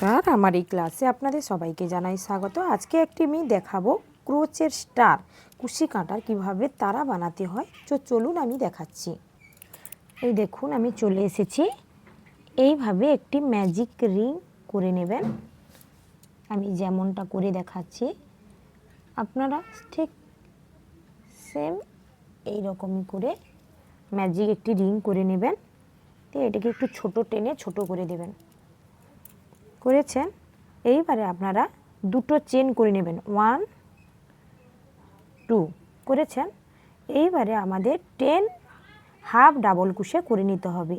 নমস্কার, আমার এই ক্লাসে আপনাদের সবাইকে জানাই স্বাগত। আজকে একটি আমি দেখাবো ক্রোচের স্টার কুশি কাঁটার কিভাবে তারা বানাতে হয়। চলুন আমি দেখাচ্ছি। এই দেখুন, আমি চলে এসেছি। এইভাবে একটি ম্যাজিক রিং করে নেবেন। আমি যেমনটা করে দেখাচ্ছি আপনারা ঠিক সেম এই রকমই করে ম্যাজিক একটি রিং করে নেবেন। তো এটাকে একটু ছোট টেনে ছোট করে দেবেন। করেছেন, এইবারে আপনারা দুটো চেন করে নেবেন, 1 2 করেছেন। এইবারে আমাদের 10 হাফ ডাবল কুশে করে নিতে হবে।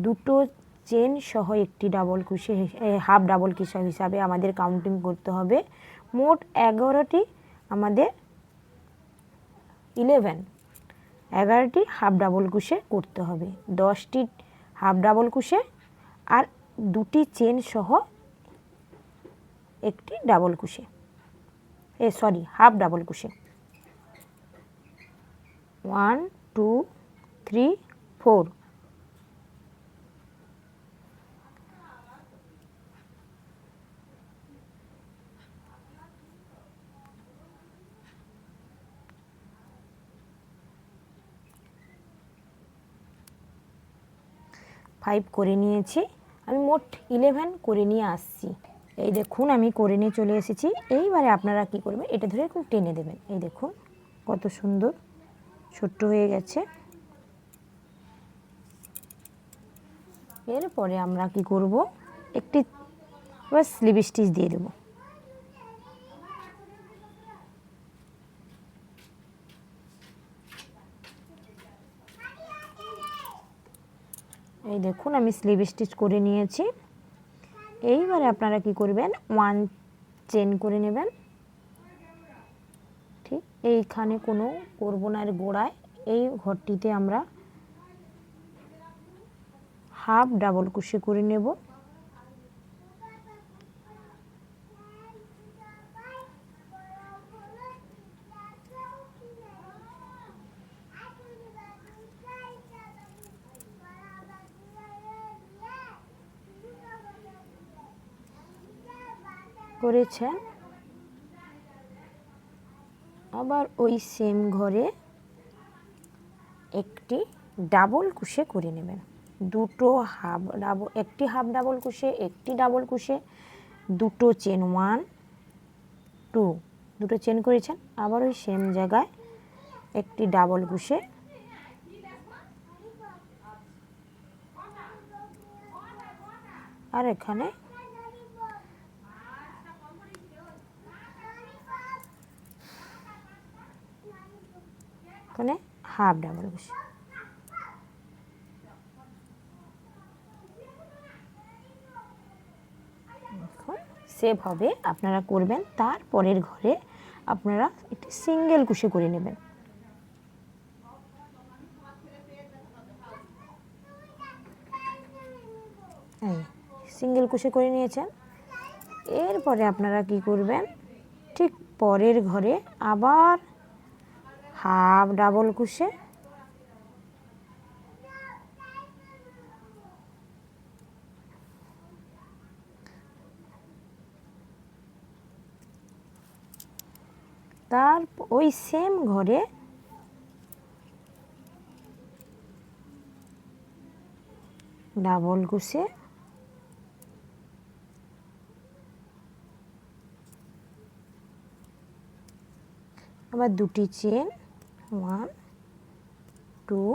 দুটো চেন সহ একটি ডাবল কুশে হাফ ডাবল কুশে হিসাবে আমাদের কাউন্টিং করতে হবে। মোট 11টি আমাদের 11টি হাফ ডাবল কুশে করতে হবে। 10টি হাফ ডাবল কুশে আর দুটি চেন সহ একটি ডাবল কুশে, হাফ ডাবল কুশে। 1 2 3 4। ফাইভ করে নিয়েছি। আমি মোট 11 করে নিয়ে আসছি। এই দেখুন, আমি করে নিয়ে চলে এসেছি। এইবারে আপনারা কি করবেন, এটা ধরে একটু টেনে দেবেন। এই দেখুন কত সুন্দর ছোট্ট হয়ে গেছে। এরপরে আমরা কি করব, একটি স্লিপ স্টিচ দিয়ে দেব। এই দেখুন, আমি স্লিপ স্টিচ করে নিয়েছি। এইবারে আপনারা কি করবেন, 1 চেন করে নেবেন। ঠিক এইখানে কোনো করব না, এর গোড়ায় এই ঘরটিতে আমরা হাফ ডাবল কুশি করে নেব। করেছেন, আবার ওই সেম ঘরে একটি ডাবল কুশে করে নেবেন। দুটো একটি হাফ ডাবল কুশে, একটি ডাবল কুশে, দুটো চেন 1 2, দুটো চেন করেছেন। আবার ওই সেম জায়গায় একটি ডাবল কুশে, আর এখানে হাফ ডাবল কুশি। সেভাবে আপনারা করবেন। তারপরের ঘরে আপনারা একটি সিঙ্গেল কুশি করে নেবেন। সিঙ্গেল কুশি করে নিয়েছেন। এরপরে আপনারা কি করবেন, ঠিক পরের ঘরে আবার হাফ ডাবল কুশে, তার ওই সেম ঘরে ডাবল কুশে, আবার দুটি চেন 1 2,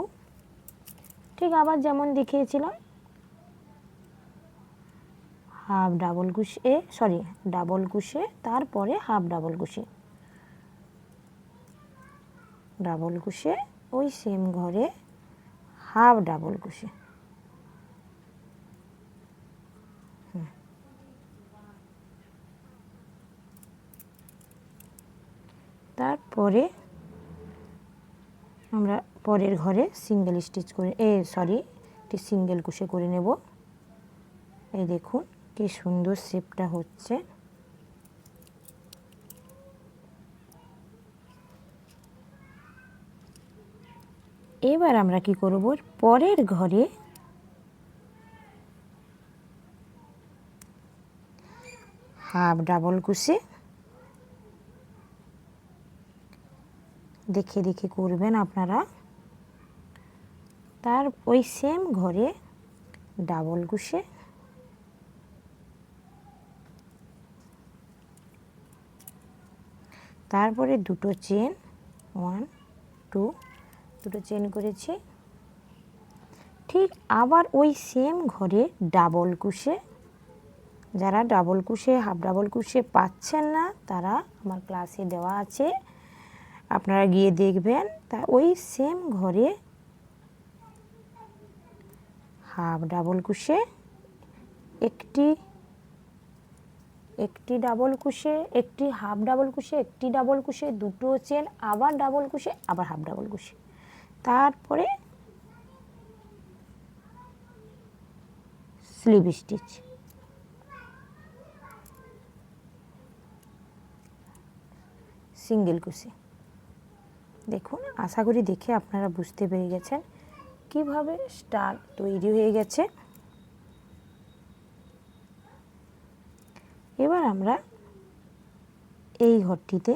ঠিক আবার যেমন দেখিয়েছিলাম হাফ ডাবল কুশে ডাবল কুশে, তারপরে হাফ ডাবল কুশে, ডাবল কুশে, ওই সেম ঘরে হাফ ডাবল কুশে। তারপরে আমরা পরের ঘরে সিঙ্গেল স্টিচ করে একটি সিঙ্গেল কুশে করে নেব। এই দেখুন কি সুন্দর শেপটা হচ্ছে। এবার আমরা কি করব, পরের ঘরে হাফ ডাবল কুশি, দেখে দেখে করবেন আপনারা। তার ওই সেম ঘরে ডাবল কুশি, তারপরে দুটো চেন, 1 2 দুটো চেন করেছি। ঠিক আবার ওই সেম ঘরে ডাবল কুশি। যারা ডাবল কুশি হাফ ডাবল কুশি পাচ্ছেন না তারা আমার ক্লাসে দেওয়া আছে, আপনারা গিয়ে দেখবেন। তা ওই সেম ঘরে হাফ ডাবল কুশি, একটি ডাবল কুশি, একটি হাফ ডাবল কুশি, একটি ডাবল কুশি, দুটো চেন, আবার ডাবল কুশি, আবার হাফ ডাবল কুশি, তারপরে স্লিপ স্টিচ। সিঙ্গেল কুশি। দেখুন, আশা করি দেখে আপনারা বুঝতে পেরে গেছেন কিভাবে স্টার তৈরি হয়ে গেছে। এবার আমরা এই ঘরটিতে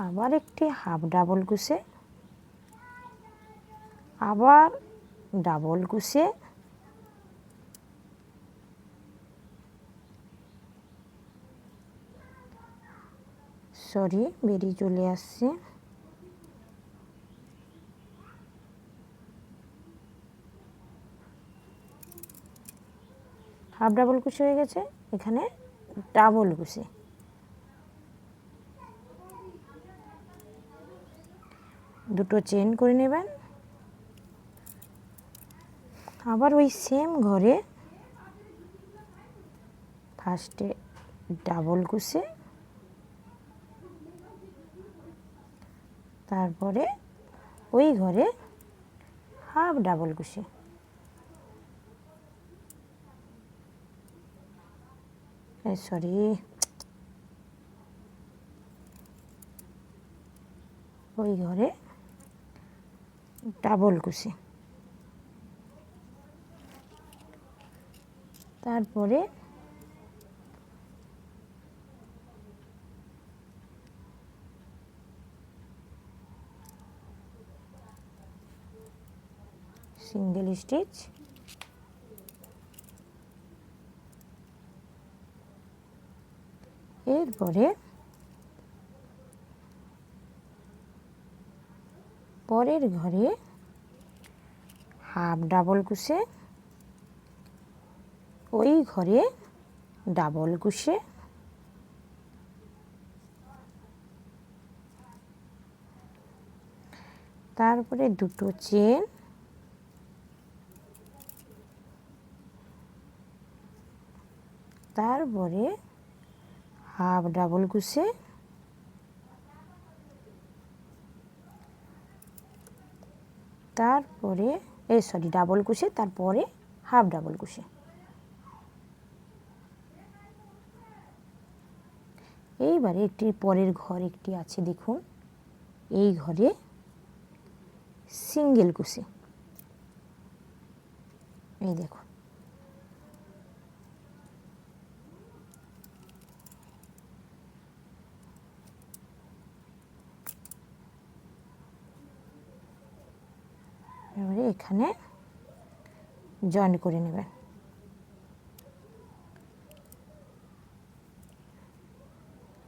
আবার একটি হাফ ডাবল কুশি, আবার ডাবল কুশি, বেরিয়ে চলে আসছে, হাফ ডাবল কুশি হয়ে গেছে। এখানে ডাবল কুশি, দুটো চেন করে নেবেন। আবার ওই সেম ঘরে ফার্স্টে ডাবল কুশি, তারপরে ওই ঘরে হাফ ডাবল কুশি, ওই ঘরে ডাবল কুশি, তারপরে সিঙ্গেল স্টিচ, এরপরে পরের ঘরে হাফ ডাবল কুশি, ওই ঘরে ডাবল কুশি, তারপরে দুটো চেন, তারপরে হাফ ডাবল কুশি, তারপরে ডাবল কুশি, তারপরে হাফ ডাবল কুশি। এইবারে একটি পরের ঘর একটি আছে, দেখুন এই ঘরে সিঙ্গেল কুশি, এই দেখুন এবারে এখানে জয়েন করে নেবেন।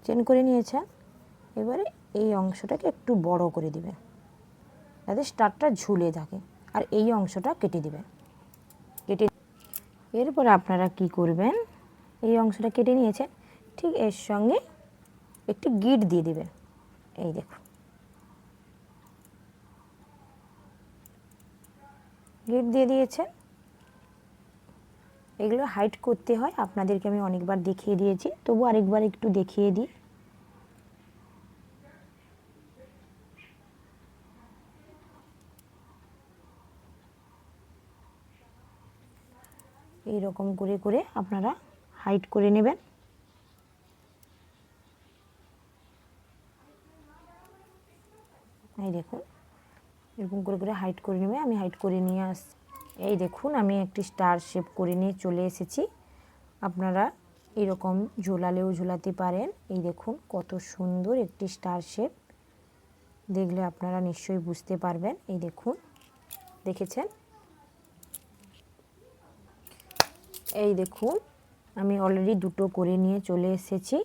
চেন করে নিয়েছেন, এবারে এই অংশটাকে একটু বড় করে দিবেন যাতে স্টারটা ঝুলে থাকে, আর এই অংশটা কেটে দিবেন। এরপর আপনারা কি করবেন, এই অংশটা কেটে নিয়েছেন, ঠিক এর সঙ্গে একটি গিট দিয়ে দিবেন। এই দেখুন গিট দিয়ে দিয়েছেন। এগুলো হাইড করতে হয়, আপনাদেরকে আমি অনেকবার দেখিয়ে দিয়েছি, তবু আরেকবার একটু দেখিয়ে দিই। এই রকম করে করে আপনারা হাইড করে নেবেন। এই দেখুন এরকম করে করে হাইড করে নেবে। আমি হাইড করে নিয়ে আসছি। এই দেখুন আমি একটি স্টার শেপ করে নিয়ে চলে এসেছি। আপনারা এরকম ঝোলালেও ঝোলাতে পারেন। এই দেখুন কত সুন্দর একটি স্টার শেপ, দেখলে আপনারা নিশ্চয়ই বুঝতে পারবেন। এই দেখুন, দেখেছেন? এই দেখুন আমি অলরেডি দুটো করে নিয়ে চলে এসেছি।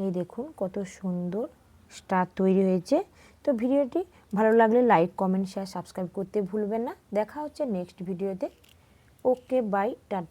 এই দেখুন কত সুন্দর স্টার তৈরি হয়েছে। তো ভিডিওটি ভালো লাগলে লাইক, কমেন্ট, শেয়ার, সাবস্ক্রাইব করতে ভুলবেন না। দেখা হচ্ছে নেক্সট ভিডিওতে। ওকে, বাই, টাটা।